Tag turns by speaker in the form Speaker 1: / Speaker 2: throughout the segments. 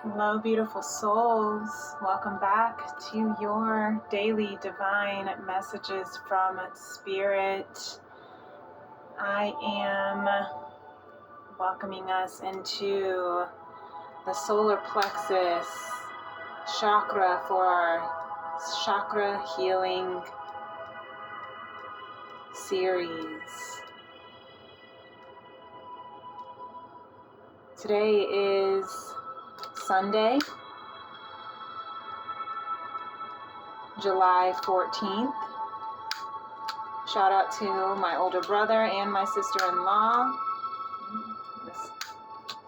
Speaker 1: Hello, beautiful souls. Welcome back to your daily divine messages from Spirit. I am welcoming us into the Solar Plexus Chakra for our chakra healing series. Today is Sunday, July 14th. Shout out to my older brother and my sister-in-law. This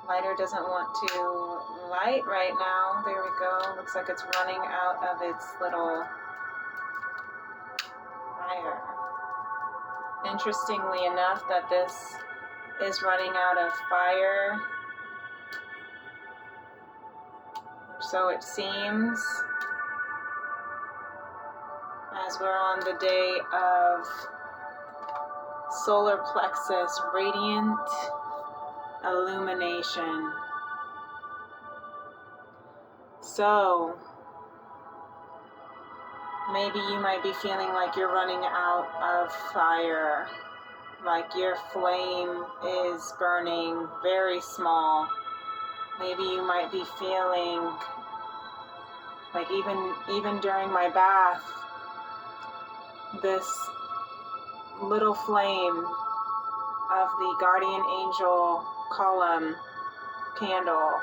Speaker 1: lighter doesn't want to light right now. There we go. Looks like it's running out of its little fire. Interestingly enough, that this is running out of fire. So it seems, as we're on the day of Solar Plexus Radiant Illumination. So, maybe you might be feeling like you're running out of fire, like your flame is burning very small. Maybe you might be feeling like even during my bath, this little flame of the guardian angel column candle,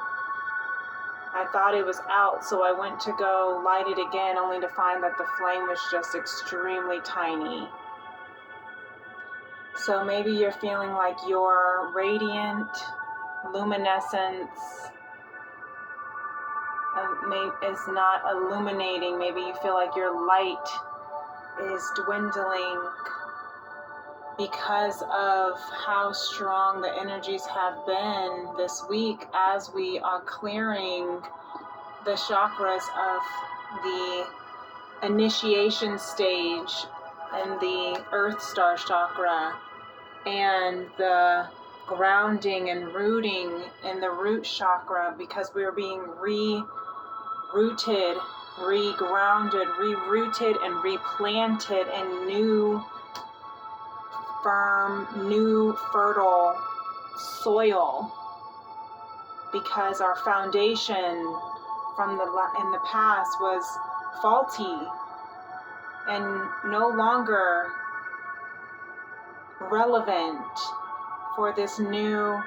Speaker 1: I thought it was out, so I went to go light it again, only to find that the flame was just extremely tiny. So maybe you're feeling like your radiant luminescence is not illuminating. Maybe you feel like your light is dwindling because of how strong the energies have been this week as we are clearing the chakras of the initiation stage and the Earth Star chakra and the grounding and rooting in the root chakra, because we're being re-rooted, re-grounded, re-rooted and replanted in new firm, new fertile soil, because our foundation from in the past was faulty and no longer relevant for this new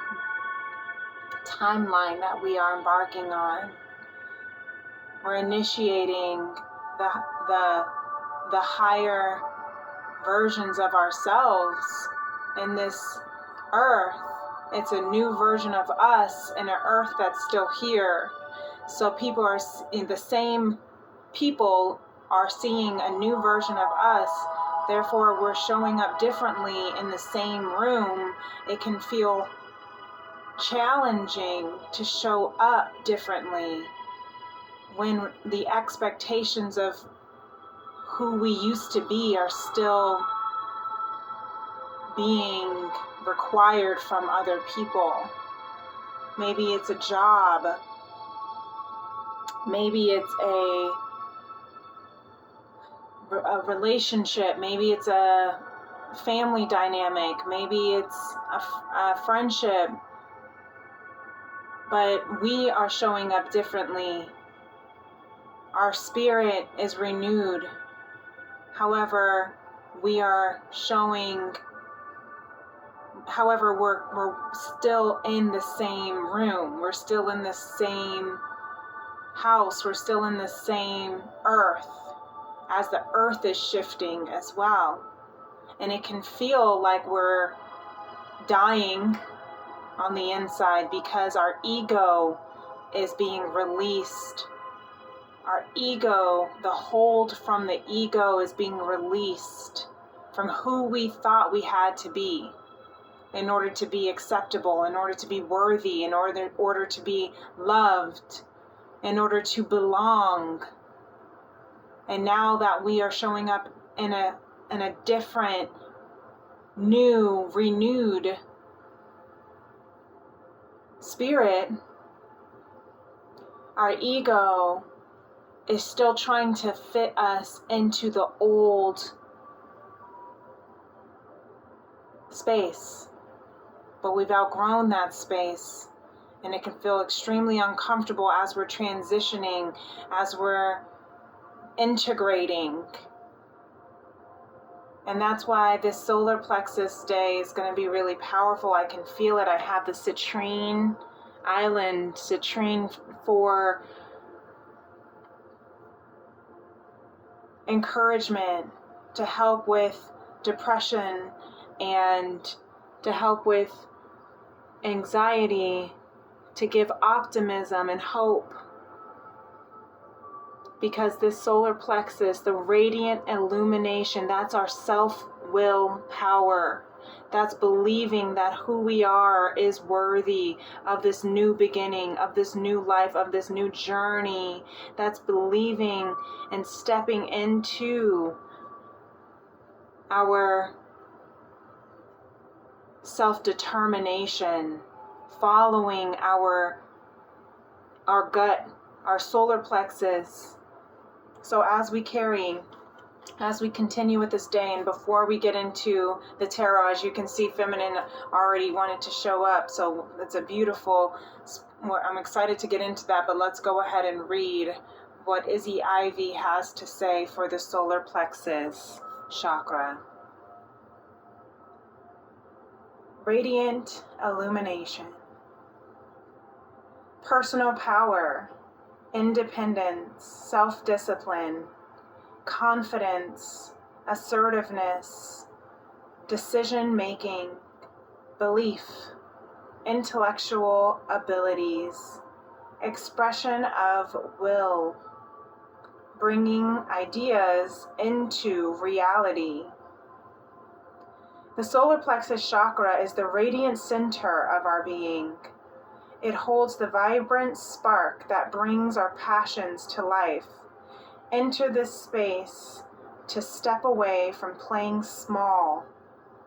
Speaker 1: timeline that we are embarking on. We're initiating the higher versions of ourselves in this earth. It's a new version of us in an earth that's still here. So the same people are seeing a new version of us. Therefore, we're showing up differently in the same room. It can feel challenging to show up differently when the expectations of who we used to be are still being required from other people. Maybe it's a job. Maybe it's a relationship. Maybe it's a family dynamic. Maybe it's a friendship. But we are showing up differently. Our spirit is renewed. However, we're still in the same room. We're still in the same house. We're still in the same earth, as the earth is shifting as well. And it can feel like we're dying on the inside because our ego is being released. Our ego, the hold from the ego is being released from who we thought we had to be in order to be acceptable, in order to be worthy, in order to be loved, in order to belong. And now that we are showing up in a different, new, renewed spirit, Our ego is still trying to fit us into the old space, but we've outgrown that space, and it can feel extremely uncomfortable as we're transitioning, as we're integrating. And that's why this solar plexus day is going to be really powerful. I can feel it. I have the citrine island, citrine for encouragement, to help with depression and to help with anxiety, to give optimism and hope. Because this solar plexus, the radiant illumination, that's our self-will power. That's believing that who we are is worthy of this new beginning, of this new life, of this new journey. That's believing and stepping into our self-determination, following our gut, our solar plexus. So as we continue with this day, and before we get into the tarot, as you can see, feminine already wanted to show up. So it's a beautiful, I'm excited to get into that, but let's go ahead and read what Izzy Ivy has to say for the solar plexus chakra. Radiant illumination. Personal power, independence, self-discipline, confidence, assertiveness, decision-making, belief, intellectual abilities, expression of will, bringing ideas into reality. The solar plexus chakra is the radiant center of our being. It holds the vibrant spark that brings our passions to life. Enter this space to step away from playing small,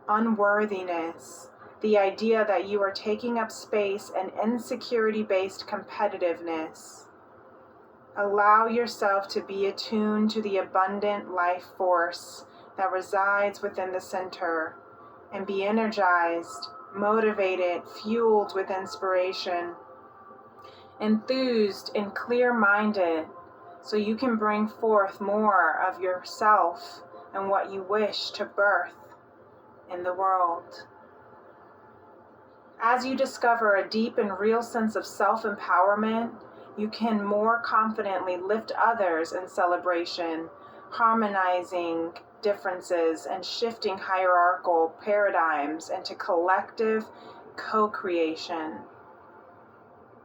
Speaker 1: unworthiness, the idea that you are taking up space, and insecurity-based competitiveness. Allow yourself to be attuned to the abundant life force that resides within the center, and be energized, motivated, fueled with inspiration, enthused and clear-minded, so you can bring forth more of yourself and what you wish to birth in the world. As you discover a deep and real sense of self-empowerment, you can more confidently lift others in celebration, harmonizing differences and shifting hierarchical paradigms into collective co-creation.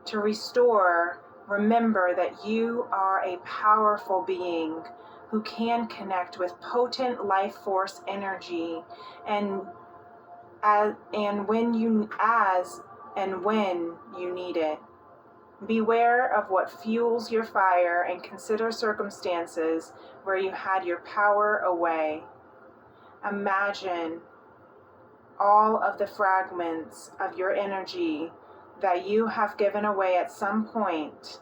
Speaker 1: To restore, remember that you are a powerful being who can connect with potent life force energy and when you need it. Beware of what fuels your fire and consider circumstances where you had your power away. Imagine all of the fragments of your energy that you have given away at some point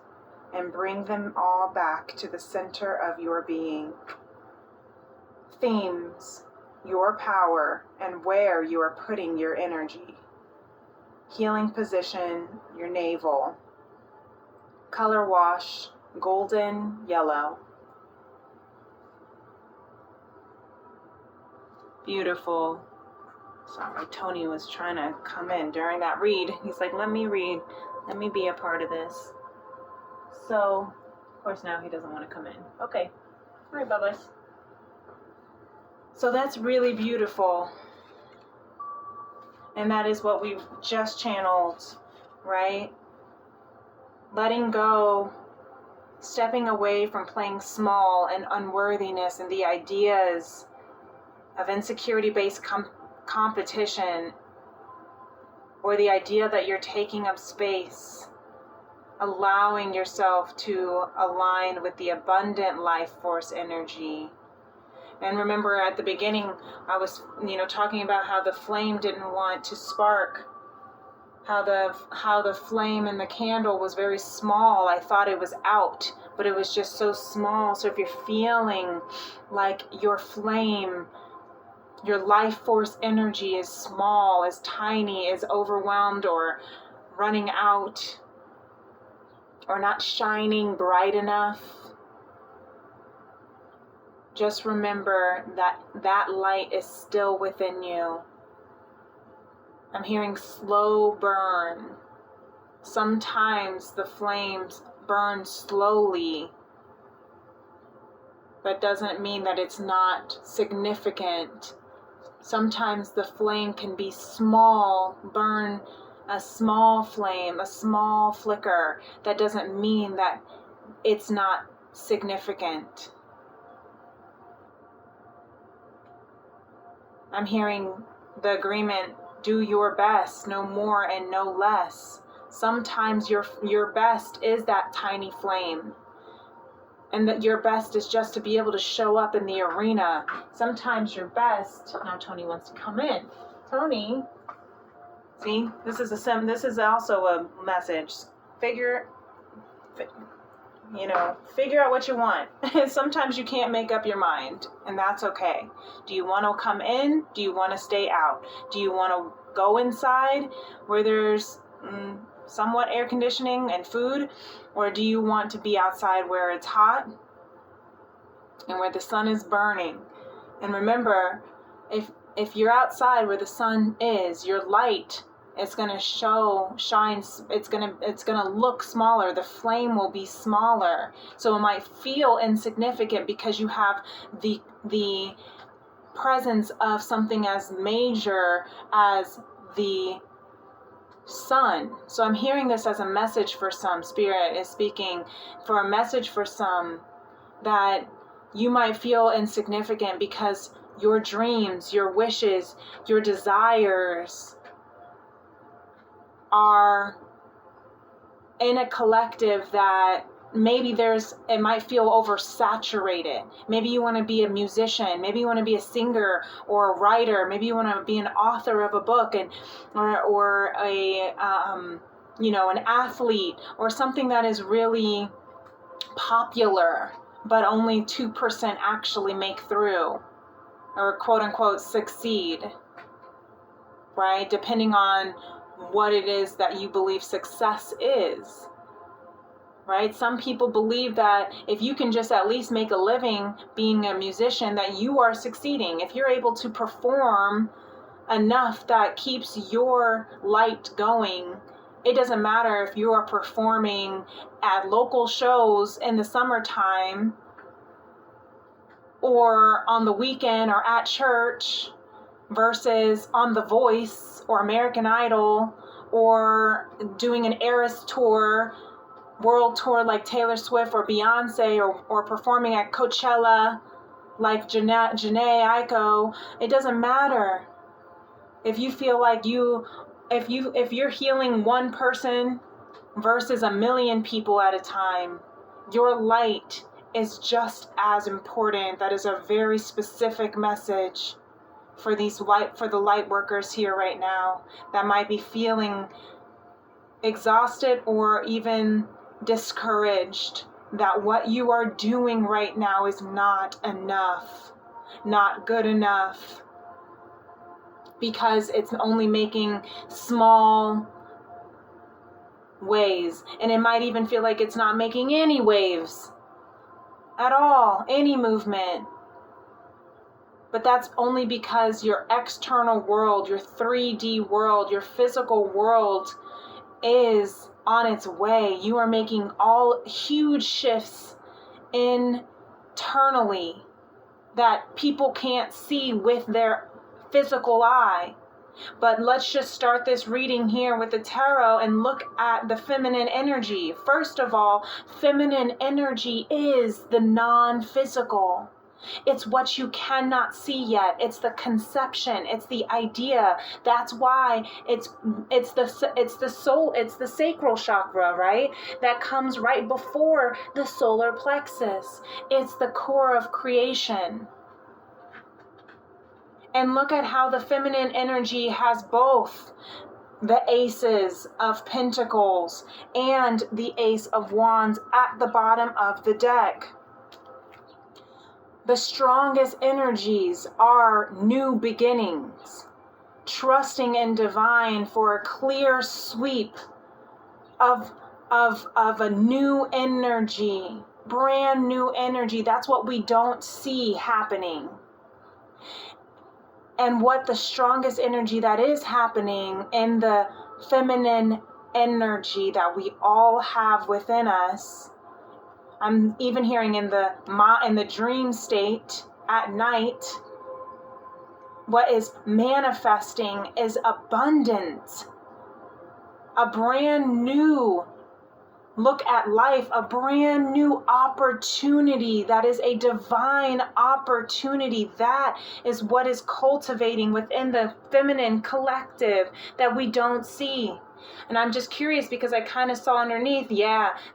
Speaker 1: and bring them all back to the center of your being. Themes: your power and where you are putting your energy. Healing position: your navel. Color wash: golden yellow. Beautiful. Sorry, Tony was trying to come in during that read. He's like, let me read. Let me be a part of this. So, of course, now he doesn't want to come in. Okay. All right, bye-bye. So that's really beautiful. And that is what we've just channeled, right? Letting go, stepping away from playing small and unworthiness and the ideas of insecurity-based competition, or the idea that you're taking up space, allowing yourself to align with the abundant life force energy. And remember, at the beginning, I was, talking about how the flame didn't want to spark how the flame in the candle was very small. I thought it was out, but it was just so small. So if you're feeling like your flame, your life force energy is small, is tiny, is overwhelmed or running out, or not shining bright enough, just remember that that light is still within you. I'm hearing slow burn. Sometimes the flames burn slowly. That doesn't mean that it's not significant. Sometimes the flame can be small, burn a small flame, a small flicker. That doesn't mean that it's not significant. I'm hearing the agreement, do your best, no more and no less. Sometimes your best is that tiny flame. And that your best is just to be able to show up in the arena. Sometimes your best, now Tony wants to come in. Tony, see, this is also a message. Figure out what you want. Sometimes you can't make up your mind, and that's okay. Do you want to come in? Do you want to stay out? Do you want to go inside where there's somewhat air conditioning and food? Or do you want to be outside where it's hot and where the sun is burning? And remember, if you're outside where the sun is, your light is going to shine. It's going to look smaller. The flame will be smaller. So it might feel insignificant because you have the presence of something as major as the sun. So I'm hearing this as a message for some. Spirit is speaking for a message for some, that you might feel insignificant because your dreams, your wishes, your desires are in a collective that maybe it might feel oversaturated. Maybe you want to be a musician, maybe you want to be a singer or a writer, maybe you want to be an author of a book, or an athlete, or something that is really popular, but only 2% actually make through, or quote unquote succeed, right? Depending on what it is that you believe success is. Right? Some people believe that if you can just at least make a living being a musician, that you are succeeding. If you're able to perform enough that keeps your light going, it doesn't matter if you are performing at local shows in the summertime, or on the weekend, or at church, versus on The Voice or American Idol, or doing an Eras tour, world tour like Taylor Swift or Beyonce, or performing at Coachella like Janae Aiko. It doesn't matter. If you feel like if you're healing one person versus 1 million people at a time, your light is just as important. That is a very specific message for the light workers here right now that might be feeling exhausted or even discouraged, that what you are doing right now is not enough, not good enough, because it's only making small waves. And it might even feel like it's not making any waves at all, any movement. But that's only because your external world, your 3D world, your physical world is on its way. You are making all huge shifts internally that people can't see with their physical eye. But let's just start this reading here with the tarot and look at the feminine energy. First of all, feminine energy is the non-physical. It's what you cannot see yet. It's the conception. It's the idea. That's why it's the soul. It's the sacral chakra, right? That comes right before the solar plexus. It's the core of creation. And look at how the feminine energy has both the aces of pentacles and the ace of wands at the bottom of the deck. The strongest energies are new beginnings, trusting in divine for a clear sweep of a new energy, brand new energy. That's what we don't see happening. And what the strongest energy that is happening in the feminine energy that we all have within us. I'm even hearing in the dream state at night, what is manifesting is abundance, a brand new look at life, a brand new opportunity that is a divine opportunity. That is what is cultivating within the feminine collective that we don't see. And I'm just curious because I kind of saw underneath,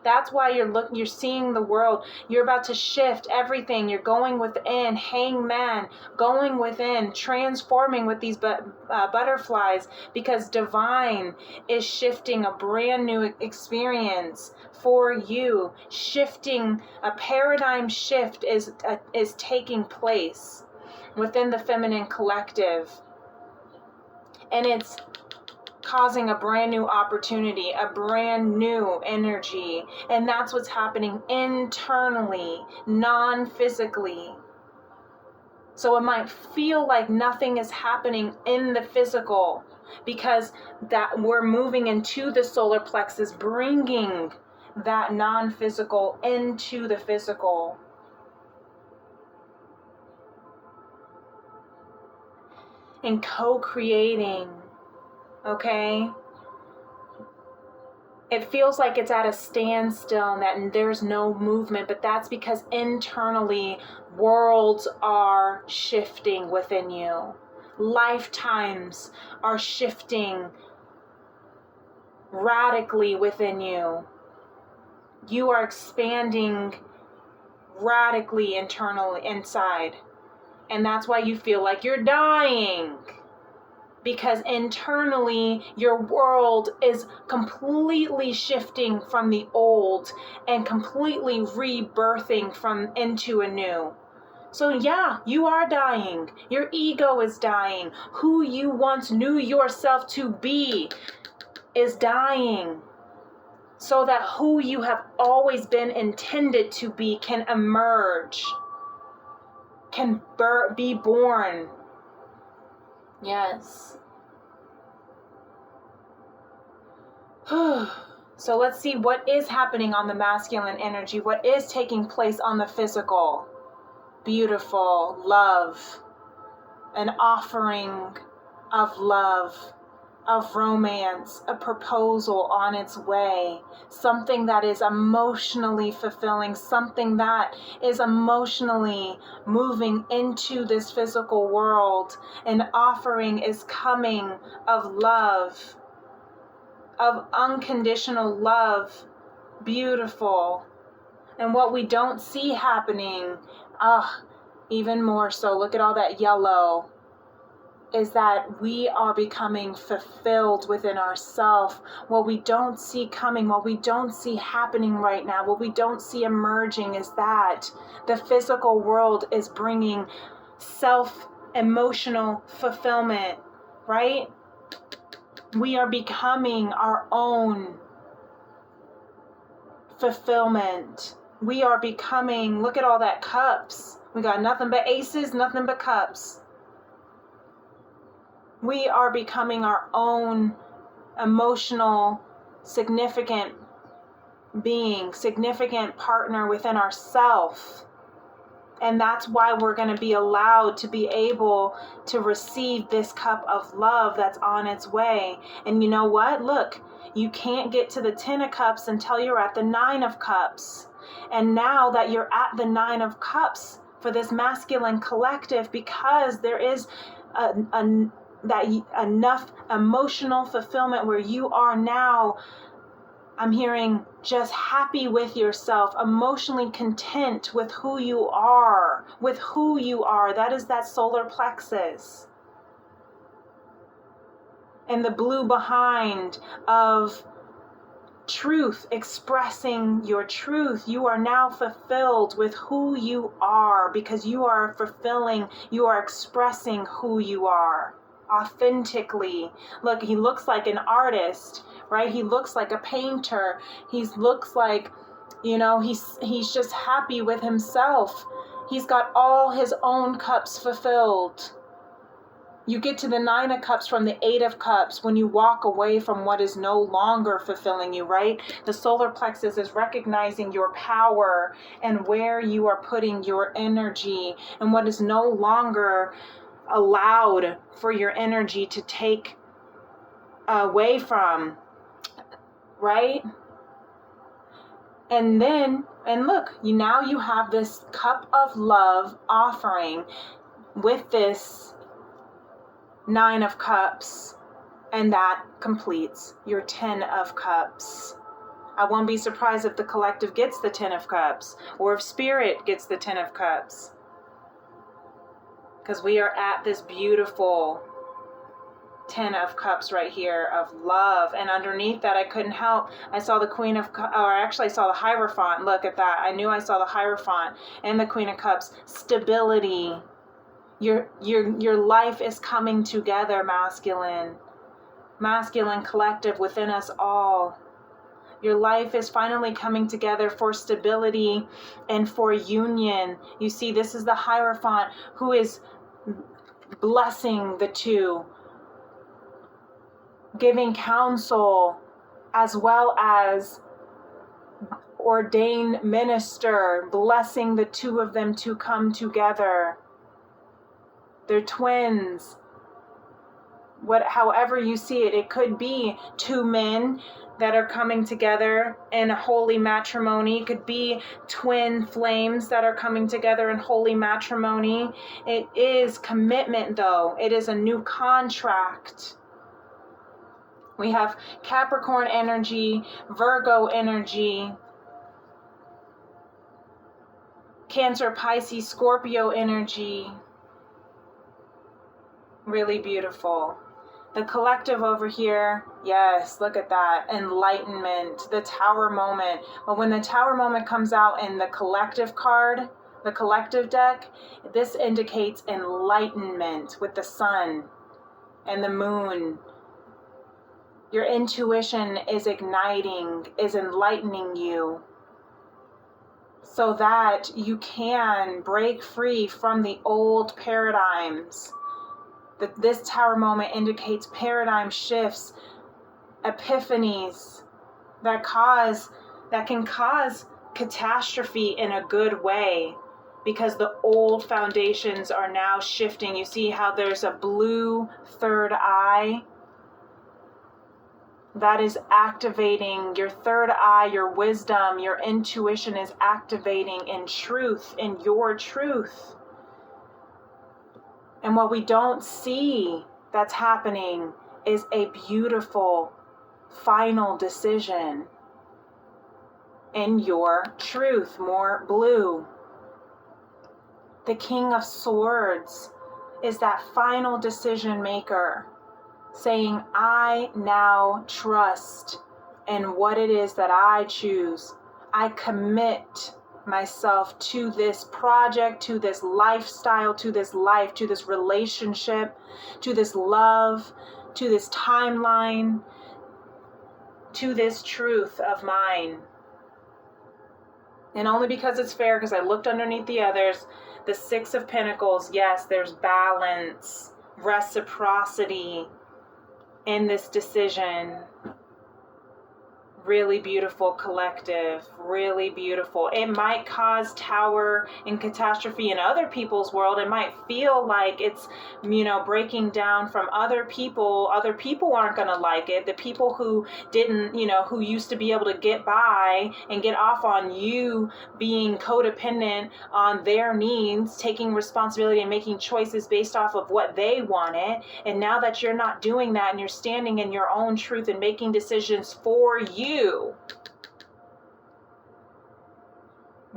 Speaker 1: that's why you're seeing the world. You're about to shift everything. You're going within, hangman, going within, transforming with these butterflies, because divine is shifting a brand new experience for you. Shifting, a paradigm shift is taking place within the feminine collective. And it's causing a brand new opportunity, a brand new energy. And that's what's happening internally, non-physically. So it might feel like nothing is happening in the physical because that we're moving into the solar plexus, bringing that non-physical into the physical. And co-creating. Okay? It feels like it's at a standstill and that there's no movement, but that's because internally worlds are shifting within you. Lifetimes are shifting radically within you. You are expanding radically internally inside. And that's why you feel like you're dying. Because internally, your world is completely shifting from the old and completely rebirthing into a new. So yeah, you are dying. Your ego is dying. Who you once knew yourself to be is dying. So that who you have always been intended to be can emerge, can be born. Yes. So let's see what is happening on the masculine energy, what is taking place on the physical. Beautiful love, an offering of love, of romance, a proposal on its way, something that is emotionally fulfilling, something that is emotionally moving into this physical world. An offering is coming of love, of unconditional love. Beautiful. And what we don't see happening, even more so, look at all that yellow, is that we are becoming fulfilled within ourselves. What we don't see coming, what we don't see happening right now, what we don't see emerging is that the physical world is bringing self-emotional fulfillment, right? We are becoming our own fulfillment. We are becoming, look at all that cups. We got nothing but aces, nothing but cups. We are becoming our own emotional, significant being, significant partner within ourselves. And that's why we're going to be allowed to be able to receive this cup of love that's on its way. And you know what? Look, you can't get to the 10 of cups until you're at the 9 of cups. And now that you're at the 9 of cups for this masculine collective, because there is enough emotional fulfillment where you are now, I'm hearing, just happy with yourself, emotionally content with who you are, That is that solar plexus. and the blue behind of truth, expressing your truth. You are now fulfilled with who you are because you are fulfilling, you are expressing who you are authentically. Look, he looks like an artist, right? He looks like a painter. He looks like, he's just happy with himself. He's got all his own cups fulfilled. You get to the 9 of Cups from the 8 of Cups when you walk away from what is no longer fulfilling you, right? The solar plexus is recognizing your power and where you are putting your energy and what is no longer allowed for your energy to take away from, right? And look, now you have this cup of love offering with this 9 of Cups, and that completes your 10 of Cups. I won't be surprised if the collective gets the 10 of Cups, or if Spirit gets the 10 of Cups, because we are at this beautiful 10 of Cups right here of love. And underneath that, I couldn't help, I saw the Queen of Cups, or actually I saw the Hierophant. Look at that. I knew I saw the Hierophant and the Queen of Cups. Stability. Your life is coming together, masculine collective within us all. Your life is finally coming together for stability and for union. You see, this is the Hierophant who is blessing the two, giving counsel, as well as ordained minister, blessing the two of them to come together. They're twins. However you see it, it could be 2 men that are coming together in holy matrimony. It could be twin flames that are coming together in holy matrimony. It is commitment, though. It is a new contract. We have Capricorn energy, Virgo energy, Cancer, Pisces, Scorpio energy. Really beautiful. The collective over here, yes, look at that. Enlightenment, the Tower moment. But when the Tower moment comes out in the collective card, the collective deck, this indicates enlightenment with the sun and the moon. Your intuition is igniting, is enlightening you, so that you can break free from the old paradigms. This Tower moment indicates paradigm shifts, epiphanies that can cause catastrophe in a good way, because the old foundations are now shifting. You see how there's a blue third eye? That is activating your third eye, your wisdom, your intuition is activating in truth, in your truth. And what we don't see that's happening is a beautiful final decision in your truth, more blue. The King of Swords is that final decision maker, saying, I now trust in what it is that I choose. I commit myself to this project, to this lifestyle, to this life, to this relationship, to this love, to this timeline, to this truth of mine. And only because it's fair, because I looked underneath the others, the 6 of Pentacles, yes, there's balance, reciprocity in this decision. Really beautiful collective, really beautiful. It might cause Tower and catastrophe in other people's world. It might feel like it's, breaking down from other people. Other people aren't going to like it. The people who didn't, who used to be able to get by and get off on you being codependent on their needs, taking responsibility and making choices based off of what they wanted. And now that you're not doing that and you're standing in your own truth and making decisions for you,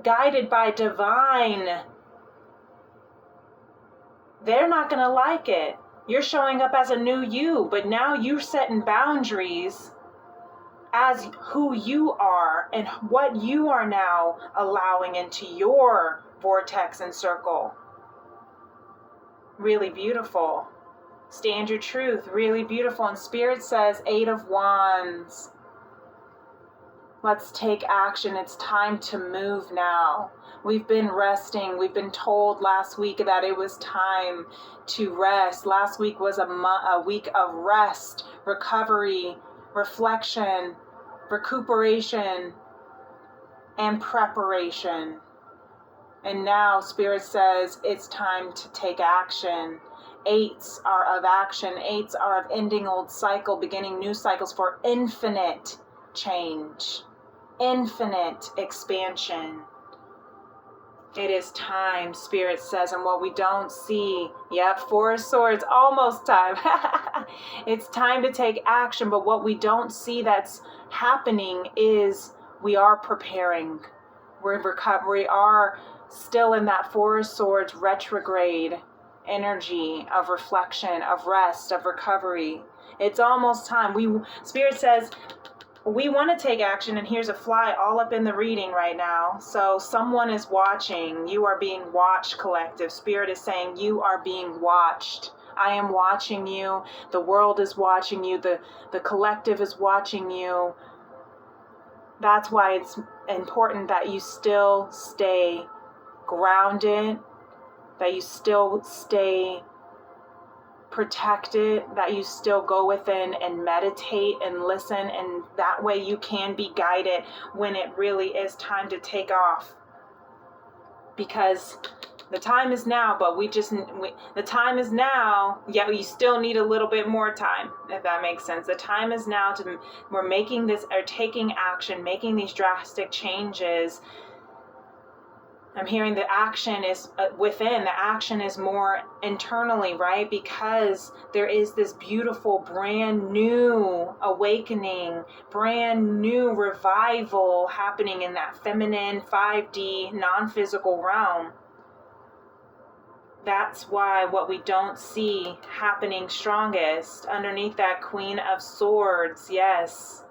Speaker 1: guided by divine, they're not going to like it. You're showing up as a new you, but now you're setting boundaries as who you are and what you are now allowing into your vortex and circle. Really beautiful. Stand your truth. Really beautiful. And Spirit says 8 of Wands. Let's take action. It's time to move now. We've been resting. We've been told last week that it was time to rest. Last week was a week of rest, recovery, reflection, recuperation, and preparation. And now Spirit says it's time to take action. 8s are of action. 8s are of ending old cycle, beginning new cycles for infinite change, infinite expansion. It is time, Spirit says, and what we don't see, 4 of Swords, almost time. It's time to take action, but what we don't see that's happening is we are preparing. We are still in that 4 of Swords retrograde energy of reflection, of rest, of recovery. It's almost time. Spirit says, we want to take action, and here's a fly all up in the reading right now. So someone is watching. You are being watched, collective. Spirit is saying you are being watched. I am watching you. The world is watching you. The collective is watching you. That's why it's important that you still stay grounded, that you still stay protected, that you still go within and meditate and listen, and that way you can be guided when it really is time to take off. Because the time is now, but the time is now, you still need a little bit more time, if that makes sense. The time is now we're making this, or taking action, making these drastic changes. I'm hearing the action is within, the action is more internally, right? Because there is this beautiful brand new awakening, brand new revival happening in that feminine 5D non-physical realm. That's why what we don't see happening strongest underneath that Queen of Swords. Yes.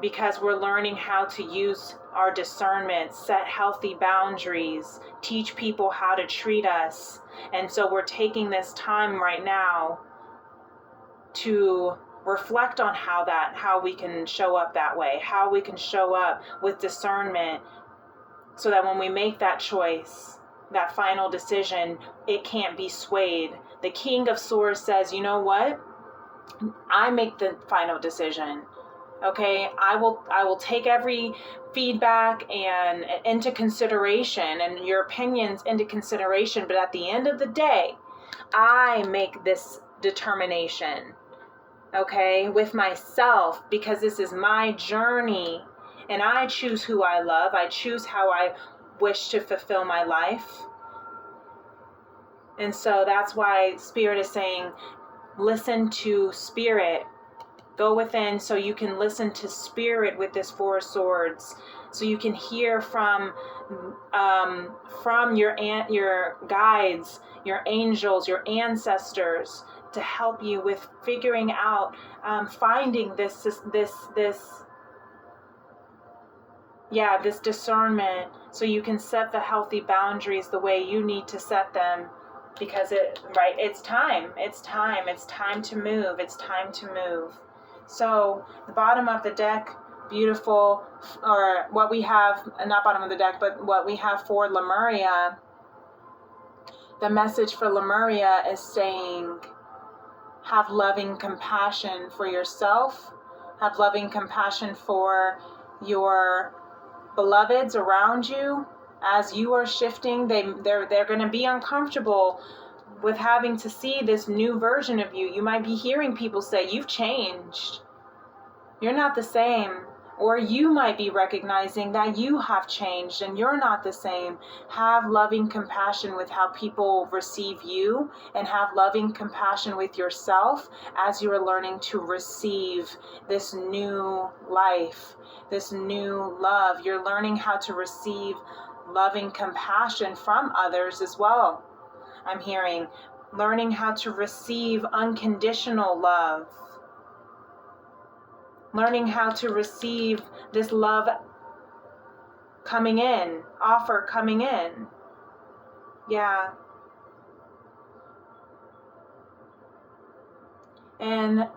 Speaker 1: Because we're learning how to use our discernment, set healthy boundaries, teach people how to treat us. And so we're taking this time right now to reflect on how we can show up that way, how we can show up with discernment, so that when we make that choice, that final decision, it can't be swayed. The King of Swords says, you know what? I make the final decision. Okay, I will take every feedback and into consideration, and your opinions into consideration, but at the end of the day, I make this determination, okay, with myself, because this is my journey, and I choose who I love. I choose how I wish to fulfill my life. And so that's why Spirit is saying, listen to Spirit. Go within so you can listen to Spirit with this 4 of Swords, so you can hear from your guides, your angels, your ancestors, to help you with figuring out, finding this discernment, so you can set the healthy boundaries the way you need to set them. Because it's time to move. It's time to move. So the bottom of the deck, beautiful, or what we have, not bottom of the deck, but what we have for Lemuria, the message for Lemuria is saying, have loving compassion for yourself, have loving compassion for your beloveds around you. As you are shifting, they're going to be uncomfortable with having to see this new version of you. You might be hearing people say, you've changed. You're not the same. Or you might be recognizing that you have changed and you're not the same. Have loving compassion with how people receive you, and have loving compassion with yourself as you are learning to receive this new life, this new love. You're learning how to receive loving compassion from others as well. I'm hearing learning how to receive unconditional love. Learning how to receive this love coming in, offer coming in. Yeah. And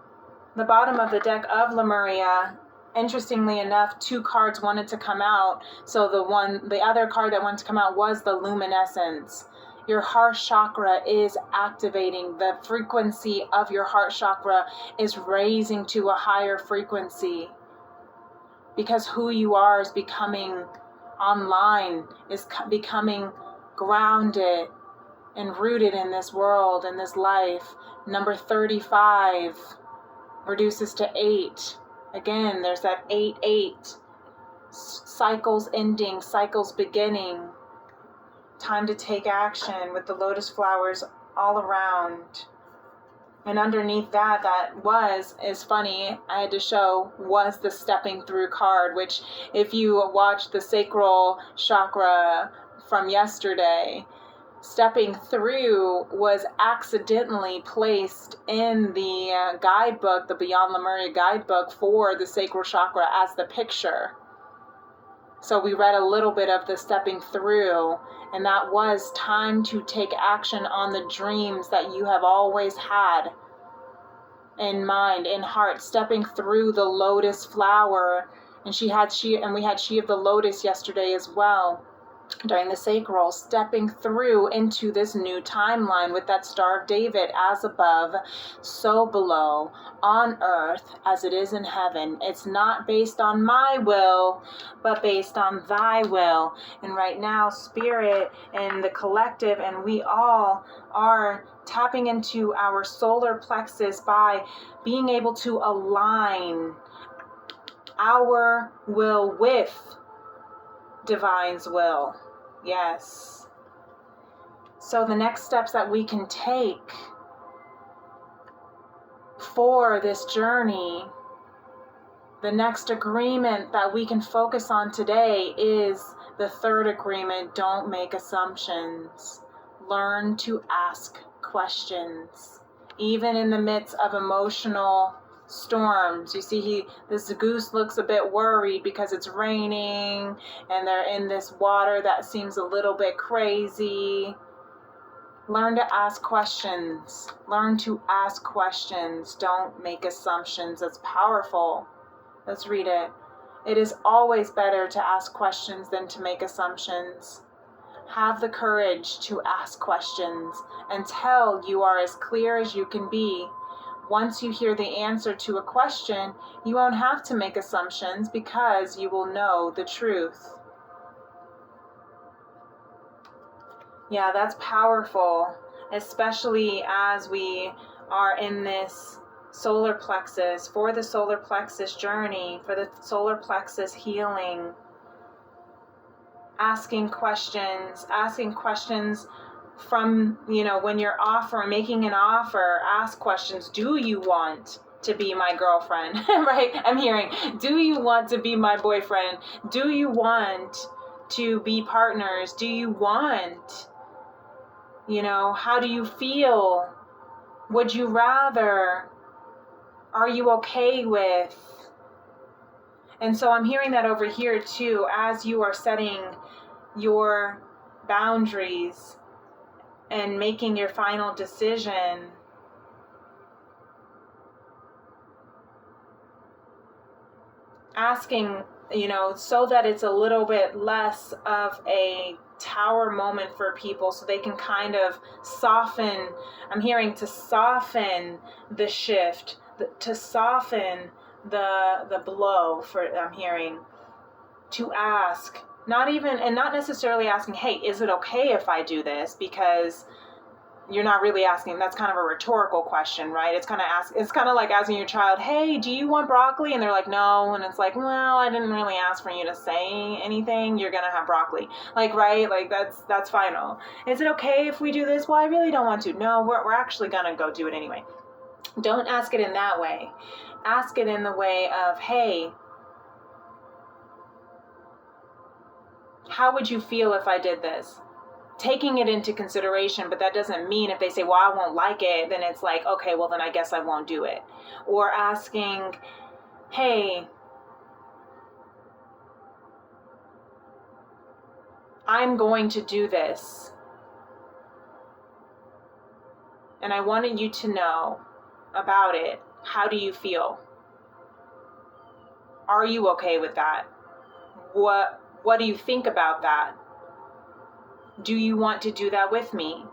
Speaker 1: the bottom of the deck of Lemuria, interestingly enough, 2 cards wanted to come out. So the other card that wanted to come out was the luminescence. Your heart chakra is activating. The frequency of your heart chakra is raising to a higher frequency, because who you are is becoming online, is becoming grounded and rooted in this world, in this life. Number 35 reduces to 8. Again, there's that 8-8. Cycles ending, cycles beginning. Time to take action with the lotus flowers all around. And underneath that is funny, I had to show, was the stepping through card, which if you watched the sacral chakra from yesterday, stepping through was accidentally placed in the guidebook, the Beyond Lemuria guidebook for the sacral chakra as the picture. So we read a little bit of the stepping through, and that was time to take action on the dreams that you have always had in mind, in heart, stepping through the lotus flower. And we had she of the lotus yesterday as well, during the sacral, stepping through into this new timeline with that Star of David, as above, so below, on earth as it is in heaven. It's not based on my will, but based on thy will. And right now, Spirit and the collective and we all are tapping into our solar plexus by being able to align our will with Divine's will. Yes. So the next steps that we can take for this journey, the next agreement that we can focus on today is the 3rd agreement. Don't make assumptions. Learn to ask questions. Even in the midst of emotional storms. You see, this goose looks a bit worried because it's raining and they're in this water that seems a little bit crazy. Learn to ask questions. Learn to ask questions. Don't make assumptions. That's powerful. Let's read it. It is always better to ask questions than to make assumptions. Have the courage to ask questions until you are as clear as you can be. Once you hear the answer to a question, you won't have to make assumptions because you will know the truth. Yeah, that's powerful, especially as we are in this solar plexus, for the solar plexus journey, for the solar plexus healing. Asking questions from, when you're making an offer, ask questions. Do you want to be my girlfriend? Right? I'm hearing, do you want to be my boyfriend? Do you want to be partners? Do you want, how do you feel? Would you rather? Are you okay with? And so I'm hearing that over here too, as you are setting your boundaries and making your final decision. Asking, so that it's a little bit less of a tower moment for people, so they can kind of soften. I'm hearing to soften the shift, to soften the blow. I'm hearing to ask, not necessarily asking, hey, is it okay if I do this? Because you're not really asking. That's kind of a rhetorical question, right? It's kind of like asking your child, hey, do you want broccoli? And they're like, no. And it's like, well, I didn't really ask for you to say anything. You're gonna have broccoli, right? That's final. Is it okay if we do this? Well, I really don't want to. No, we're actually gonna go do it anyway. Don't ask it in that way. Ask it in the way of, hey, How would you feel if I did this? Taking it into consideration, but that doesn't mean if they say, well, I won't like it, then it's like, okay, well, then I guess I won't do it. Or asking, hey, I'm going to do this, and I wanted you to know about it. How do you feel? Are you okay with that? What do you think about that? Do you want to do that with me?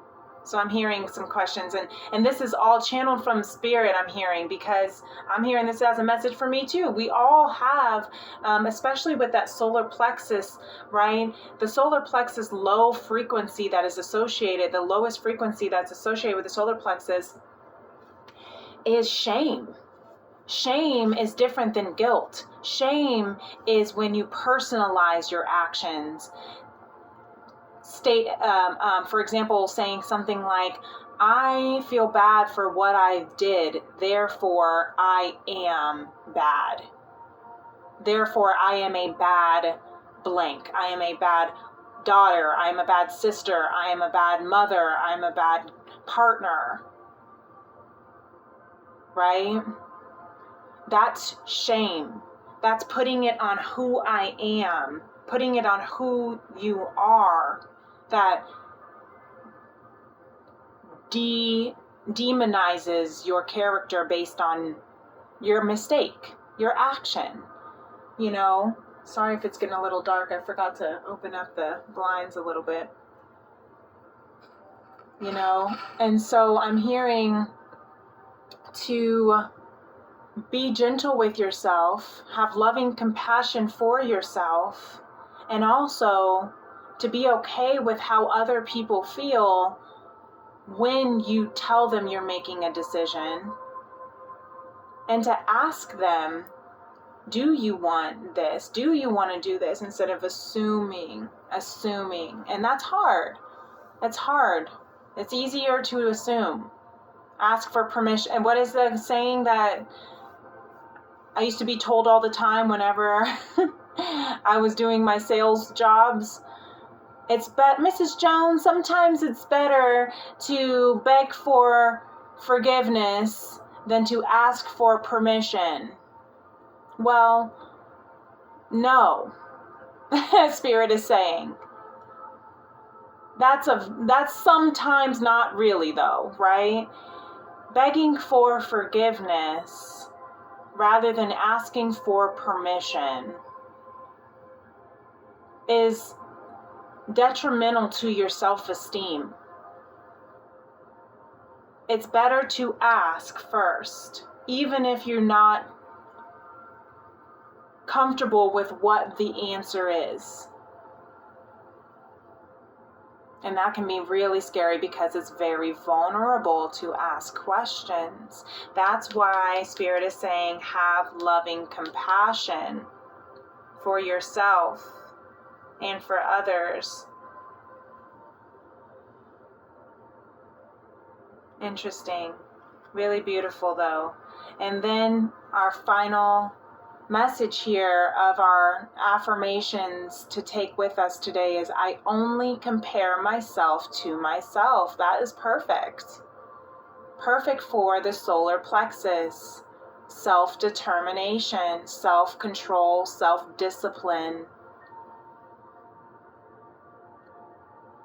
Speaker 1: So I'm hearing some questions, and this is all channeled from spirit, I'm hearing, because I'm hearing this as a message for me too. We all have, especially with that solar plexus, right? The solar plexus low frequency that is associated, the lowest frequency that's associated with the solar plexus is shame. Shame is different than guilt. Shame is when you personalize your actions. For example, saying something like, I feel bad for what I did, therefore I am bad. Therefore I am a bad blank. I am a bad daughter. I am a bad sister. I am a bad mother. I am a bad partner. Right? That's shame. That's putting it on who I am, putting it on who you are. That demonizes your character based on your mistake, your action. You know, sorry if it's getting a little dark. I forgot to open up the blinds a little bit. You know, and so I'm hearing to be gentle with yourself, have loving compassion for yourself, and also to be okay with how other people feel when you tell them you're making a decision, and to ask them, do you want this? Do you want to do this? Instead of assuming. And that's hard. It's hard. It's easier to assume. Ask for permission. And what is the saying that I used to be told all the time whenever I was doing my sales jobs? Mrs. Jones, sometimes it's better to beg for forgiveness than to ask for permission. Well, no. Spirit is saying. That's sometimes not really though, right? Begging for forgiveness rather than asking for permission is detrimental to your self-esteem. It's better to ask first, even if you're not comfortable with what the answer is. And that can be really scary because it's very vulnerable to ask questions. That's why Spirit is saying have loving compassion for yourself and for others. Interesting. Really beautiful though. And then our final message here of our affirmations to take with us today is I only compare myself to myself. That is perfect. Perfect for the solar plexus. Self-determination, self-control, self-discipline.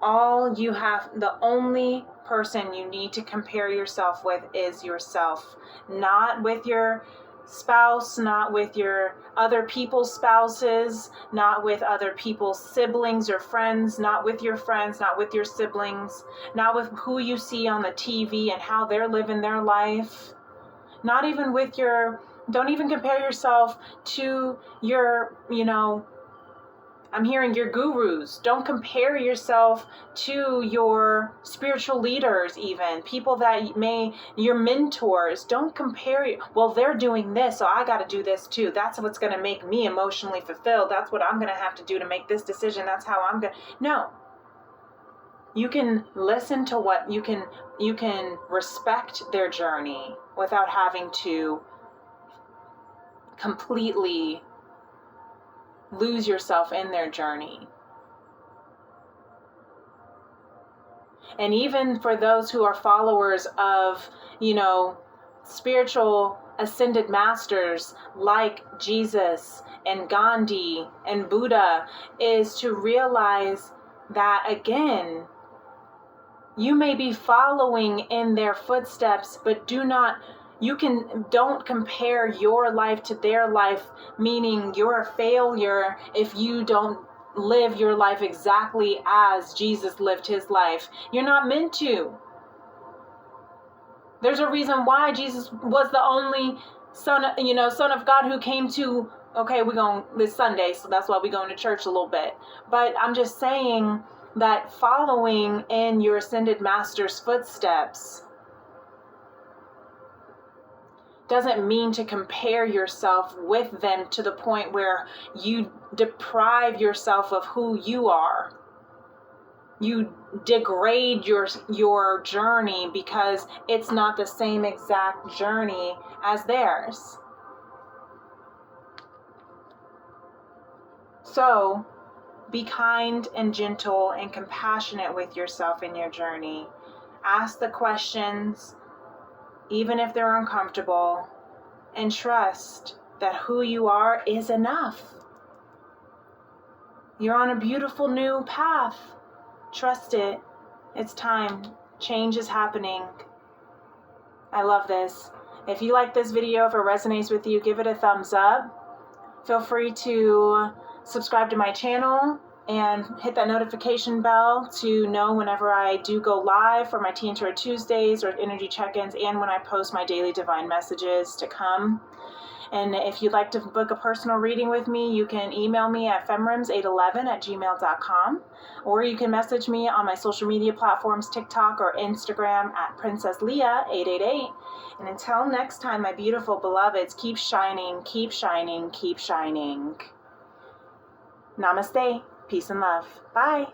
Speaker 1: The only person you need to compare yourself with is yourself. Not with your spouse, not with your other people's spouses, not with other people's siblings or friends, not with your friends, not with your siblings, not with who you see on the TV and how they're living their life. Not even with don't even compare yourself to your, I'm hearing your gurus. Don't compare yourself to your spiritual leaders, even people that your mentors. Don't compare. Well, they're doing this, so I got to do this too. That's what's going to make me emotionally fulfilled. That's what I'm going to have to do to make this decision. That's how I'm going to. No. You can listen to what you can respect their journey without having to completely lose yourself in their journey. And even for those who are followers of, spiritual ascended masters like Jesus and Gandhi and Buddha, is to realize that, again, you may be following in their footsteps, but don't compare your life to their life, meaning you're a failure if you don't live your life exactly as Jesus lived his life. You're not meant to. There's a reason why Jesus was the only son of God who came to, okay, we're going this Sunday, so that's why we're going to church a little bit. But I'm just saying that following in your ascended master's footsteps doesn't mean to compare yourself with them to the point where you deprive yourself of who you are. You degrade your journey because it's not the same exact journey as theirs. So, be kind and gentle and compassionate with yourself in your journey. Ask the questions, even if they're uncomfortable, and trust that who you are is enough. You're on a beautiful new path. Trust it. It's time. Change is happening. I love this. If you like this video, if it resonates with you, give it a thumbs up. Feel free to subscribe to my channel and hit that notification bell to know whenever I do go live for my Tea and Tarot Tuesdays or energy check-ins, and when I post my daily divine messages to come. And if you'd like to book a personal reading with me, you can email me at femrims811@gmail.com, or you can message me on my social media platforms, TikTok or Instagram at PrincessLeah888. And until next time, my beautiful beloveds, keep shining, keep shining, keep shining. Namaste. Peace and love. Bye.